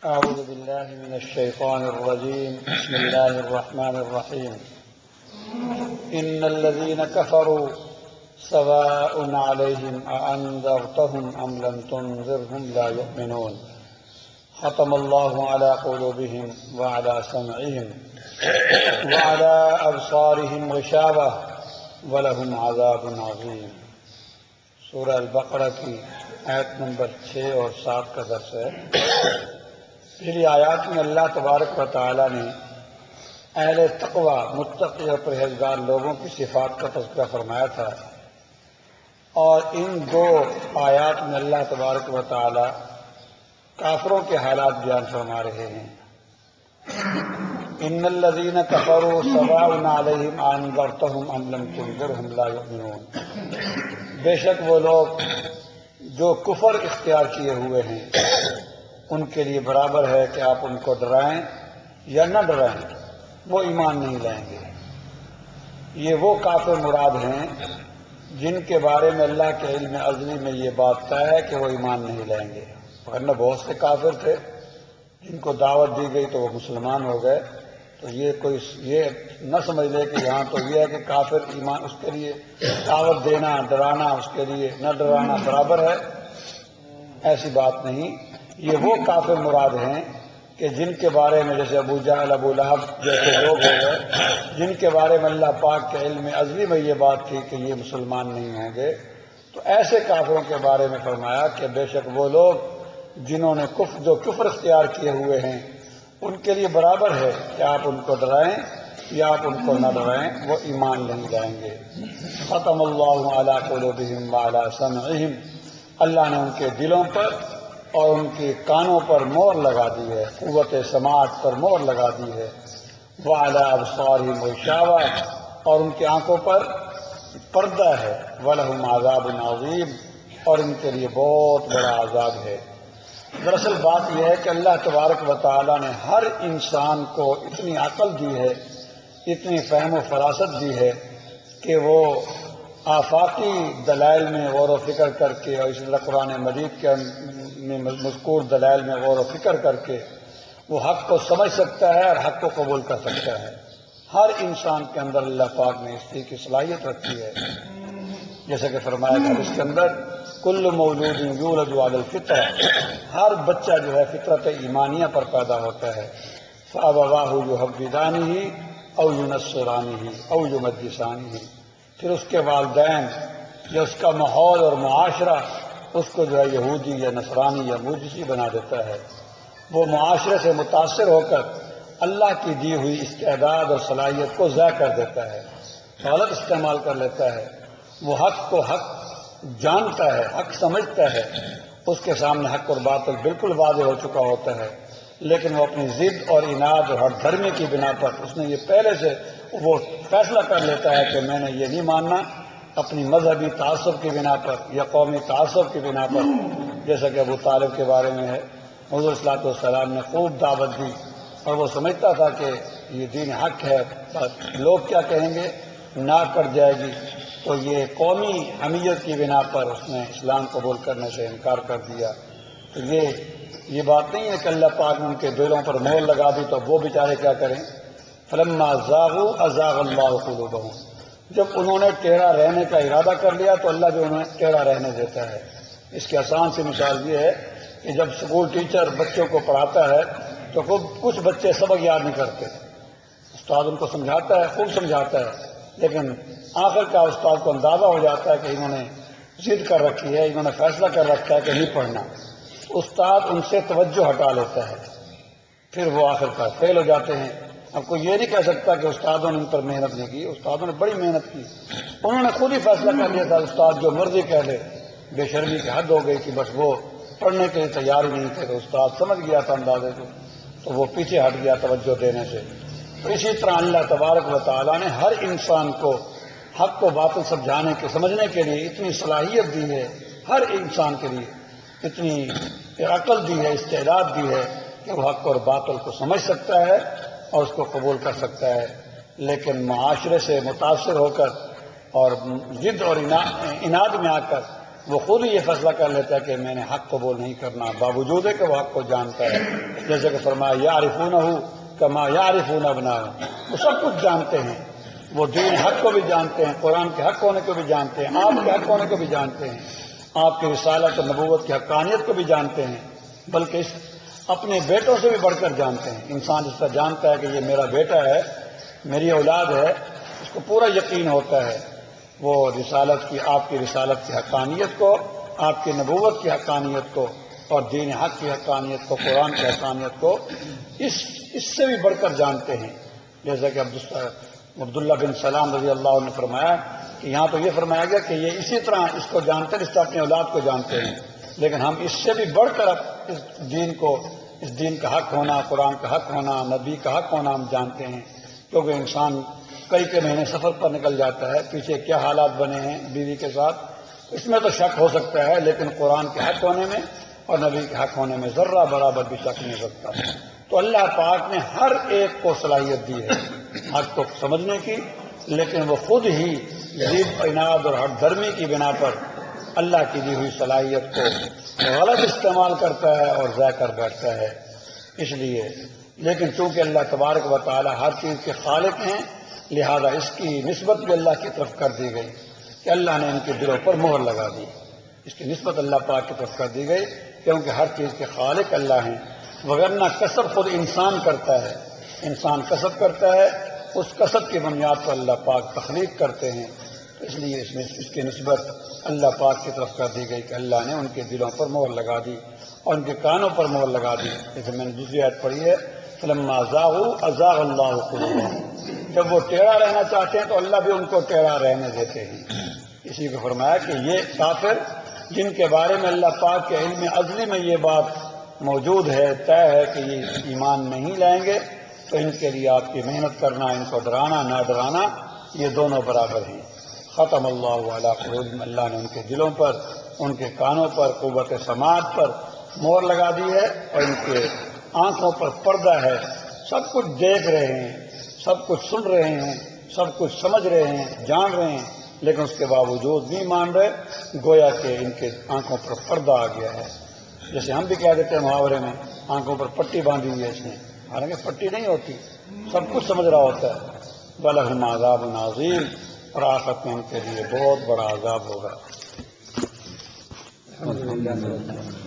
أعوذ بالله من الشيطان الرجيم. بسم الله الرحمن الرحيم. إن الذين كفروا سواء عليهم أأنذرتهم أم لم تنذرهم لا يؤمنون. ختم الله على قلوبهم وعلى سمعهم وعلى أبصارهم غشاوة ولهم عذاب عظيم. سورہ البقرہ کی آیت نمبر 6 اور 7 کا درس ہے. پہلی آیات میں اللہ تبارک و تعالی نے اہل تقوی متقی اور پرہیزگار لوگوں کی صفات کا تذکرہ فرمایا تھا، اور ان دو آیات میں اللہ تبارک و تعالی کافروں کے حالات بیان فرما رہے ہیں. ان الذین کفروا سواء علیہم انذرتہم ام لم تنذرہم لا یؤمنون. بے شک وہ لوگ جو کفر اختیار کیے ہوئے ہیں ان کے لیے برابر ہے کہ آپ ان کو ڈرائیں یا نہ ڈرائیں، وہ ایمان نہیں لائیں گے. یہ وہ کافر مراد ہیں جن کے بارے میں اللہ کے علم ازلی میں یہ بات طے ہے کہ وہ ایمان نہیں لائیں گے. ورنہ بہت سے کافر تھے جن کو دعوت دی گئی تو وہ مسلمان ہو گئے. تو یہ نہ سمجھ لے کہ یہاں تو یہ ہے کہ کافر ایمان اس کے لیے دعوت دینا ڈرانا اس کے لیے نہ ڈرانا برابر ہے، ایسی بات نہیں. یہ وہ کافر مراد ہیں کہ جن کے بارے میں جیسے ابو جہل ابو لہب جیسے لوگ ہو گئے جن کے بارے میں اللہ پاک کے علم ازلی میں یہ بات تھی کہ یہ مسلمان نہیں ہوں گے. تو ایسے کافروں کے بارے میں فرمایا کہ بے شک وہ لوگ جنہوں نے جو کفر اختیار کیے ہوئے ہیں ان کے لیے برابر ہے کہ آپ ان کو ڈرائیں یا آپ ان کو نہ ڈرائیں، وہ ایمان نہیں لائیں گے. ختم اللہ علی قلوبہم وعلی سمعہم. اللہ نے ان کے دلوں پر اور ان کے کانوں پر مہر لگا دی ہے، قوت سماعت پر مہر لگا دی ہے. وعلی ابصارہم غشاوہ. اور ان کی آنکھوں پر پردہ ہے. ولہم عذاب عظیم. اور ان کے لیے بہت بڑا عذاب ہے. دراصل بات یہ ہے کہ اللہ تبارک و تعالی نے ہر انسان کو اتنی عقل دی ہے، اتنی فہم و فراست دی ہے کہ وہ آفاقی دلائل میں غور و فکر کر کے اور اس طرح قرآن مجید کے میں مذکور دلائل میں غور و فکر کر کے وہ حق کو سمجھ سکتا ہے اور حق کو قبول کر سکتا ہے. ہر انسان کے اندر اللہ پاک نے اس کی صلاحیت رکھی ہے. جیسا کہ فرمایا گیا اس کے اندر کل مولود یولد علی الفطرہ. ہر بچہ جو ہے فطرت ایمانیہ پر پیدا ہوتا ہے. فابواہ یحودانہ او ینصرانہ او یمجسانہ. پھر اس کے والدین یا اس کا ماحول اور معاشرہ اس کو جو ہے یہودی یا نصرانی یا مجوسی بنا دیتا ہے. وہ معاشرے سے متاثر ہو کر اللہ کی دی ہوئی استعداد اور صلاحیت کو ضائع کر دیتا ہے، غلط استعمال کر لیتا ہے. وہ حق کو حق جانتا ہے، حق سمجھتا ہے، اس کے سامنے حق اور باطل بالکل واضح ہو چکا ہوتا ہے، لیکن وہ اپنی ضد اور اناد اور ہٹ دھرمی کی بنا پر اس نے یہ پہلے سے وہ فیصلہ کر لیتا ہے کہ میں نے یہ نہیں ماننا، اپنی مذہبی تعصب کی بنا پر یا قومی تعصب کی بنا پر. جیسا کہ ابو طالب کے بارے میں ہے، حضور صلی اللہ علیہ وسلم نے خوب دعوت دی اور وہ سمجھتا تھا کہ یہ دین حق ہے، لوگ کیا کہیں گے، ناک کٹ جائے گی. تو یہ قومی حمیت کی بنا پر اس نے اسلام قبول کرنے سے انکار کر دیا. تو یہ بات نہیں ہے کہ اللہ پاک نے ان کے دلوں پر مہر لگا دی تو وہ بیچارے کیا کریں. فلما زاغوا ازاغ اللہ قلوبہم. جب انہوں نے ٹیڑھا رہنے کا ارادہ کر لیا تو اللہ بھی انہیں ٹیڑھا رہنے دیتا ہے. اس کی آسان سی مثال یہ ہے کہ جب اسکول ٹیچر بچوں کو پڑھاتا ہے تو کچھ بچے سبق یاد نہیں کرتے، استاد ان کو سمجھاتا ہے، خوب سمجھاتا ہے، لیکن آخر کا استاد کو اندازہ ہو جاتا ہے کہ انہوں نے ضد کر رکھی ہے، انہوں نے فیصلہ کر رکھا ہے کہ نہیں پڑھنا. استاد ان سے توجہ ہٹا لیتا ہے، پھر وہ آخر کار فیل ہو جاتے ہیں. اب کوئی یہ نہیں کہہ سکتا کہ استادوں نے ان پر محنت نہیں کی، استادوں نے بڑی محنت کی. انہوں نے خود ہی فیصلہ کر لیا تھا استاد جو مرضی کہہ لے. بے شرمی کی حد ہو گئی کہ بس وہ پڑھنے کے لیے تیار ہی نہیں تھے. تو استاد سمجھ گیا تھا اندازے کو، تو وہ پیچھے ہٹ گیا توجہ دینے سے. تو اسی طرح اللہ تبارک و تعالیٰ نے ہر انسان کو حق کو باطل سمجھانے کے سمجھنے کے لیے اتنی صلاحیت دی ہے، ہر انسان کے لیے اتنی عقل دی ہے، استعداد دی ہے کہ وہ حق اور باطل کو سمجھ سکتا ہے اور اس کو قبول کر سکتا ہے. لیکن معاشرے سے متاثر ہو کر اور ضد اور اناد میں آ کر وہ خود ہی یہ فیصلہ کر لیتا ہے کہ میں نے حق قبول نہیں کرنا، باوجود ہے کہ وہ حق کو جانتا ہے. جیسے کہ فرمایا یعرفونہ کما یعرفون ابناءہم، وہ سب کچھ جانتے ہیں، وہ دین حق کو بھی جانتے ہیں، قرآن کے حق ہونے کو بھی جانتے ہیں، آپ کے حق ہونے کو بھی جانتے ہیں، آپ کی رسالت اور نبوت کی حقانیت کو بھی جانتے ہیں، بلکہ اپنے بیٹوں سے بھی بڑھ کر جانتے ہیں. انسان جس طرح جانتا ہے کہ یہ میرا بیٹا ہے، میری اولاد ہے، اس کو پورا یقین ہوتا ہے وہ رسالت کی، آپ کی رسالت کی حقانیت کو، آپ کی نبوت کی حقانیت کو اور دین حق کی حقانیت کو، قرآن کی حقانیت کو اس سے بھی بڑھ کر جانتے ہیں. جیسا کہ عبداللہ بن سلام رضی اللہ عنہ نے فرمایا کہ یہاں تو یہ فرمایا گیا کہ یہ اسی طرح اس کو جانتے ہیں، اس طرح اپنی اولاد کو جانتے ہیں، لیکن ہم اس سے بھی بڑھ کر اس دین کو، اس دین کا حق ہونا، قرآن کا حق ہونا، نبی کا حق ہونا ہم جانتے ہیں. کیونکہ انسان کئی مہینے سفر پر نکل جاتا ہے، پیچھے کیا حالات بنے ہیں بیوی کے ساتھ، اس میں تو شک ہو سکتا ہے، لیکن قرآن کے حق ہونے میں اور نبی کے حق ہونے میں ذرہ برابر بھی شک نہیں سکتا. تو اللہ پاک نے ہر ایک کو صلاحیت دی ہے حق کو سمجھنے کی، لیکن وہ خود ہی ضد عناد اور ہٹ دھرمی کی بنا پر اللہ کی دی ہوئی صلاحیت کو غلط استعمال کرتا ہے اور ضائع کر بیٹھتا ہے. اس لیے لیکن چونکہ اللہ تبارک و تعالی ہر چیز کے خالق ہیں، لہذا اس کی نسبت بھی اللہ کی طرف کر دی گئی کہ اللہ نے ان کے دلوں پر مہر لگا دی. اس کی نسبت اللہ پاک کی طرف کر دی گئی کیونکہ ہر چیز کے خالق اللہ ہیں. وگرنہ کسب خود انسان کرتا ہے، انسان کسب کرتا ہے، اس کسب کی بنیاد پر اللہ پاک تخلیق کرتے ہیں. اس لیے اس کی نسبت اللہ پاک کی طرف کر دی گئی کہ اللہ نے ان کے دلوں پر مہر لگا دی اور ان کے کانوں پر مہر لگا دی. جیسے میں نے دوسری آیت پڑھی ہے فلما زاغوا ازاغ اللہ قلوبهم، جب وہ ٹیڑھا رہنا چاہتے ہیں تو اللہ بھی ان کو ٹیڑھا رہنے دیتے ہیں. اسی کو فرمایا کہ یہ کافر جن کے بارے میں اللہ پاک کے علم ازلی میں یہ بات موجود ہے، طے ہے کہ یہ ایمان نہیں لائیں گے، تو ان کے لیے آپ کی محنت کرنا، ان کو ڈرانا نہ ڈرانا، یہ دونوں برابر ہیں. ختم اللہ علی قلوبہم، اللہ نے ان کے دلوں پر، ان کے کانوں پر، قوت سماعت پر مہر لگا دی ہے اور ان کے آنکھوں پر پردہ ہے. سب کچھ دیکھ رہے ہیں، سب کچھ سن رہے ہیں، سب کچھ سمجھ رہے ہیں، جان رہے ہیں، لیکن اس کے باوجود نہیں مان رہے، گویا کہ ان کے آنکھوں پر پردہ آ گیا ہے. جیسے ہم بھی کہہ دیتے ہیں محاورے میں آنکھوں پر پٹی باندھی ہوئی ہے اس نے، حالانکہ پٹی نہیں ہوتی، سب کچھ سمجھ رہا ہوتا ہے. وَلَهُمْ عَذَابٌ عَظِيمٌ، اور آخرت میں ان کے لیے بہت بڑا عذاب ہوگا.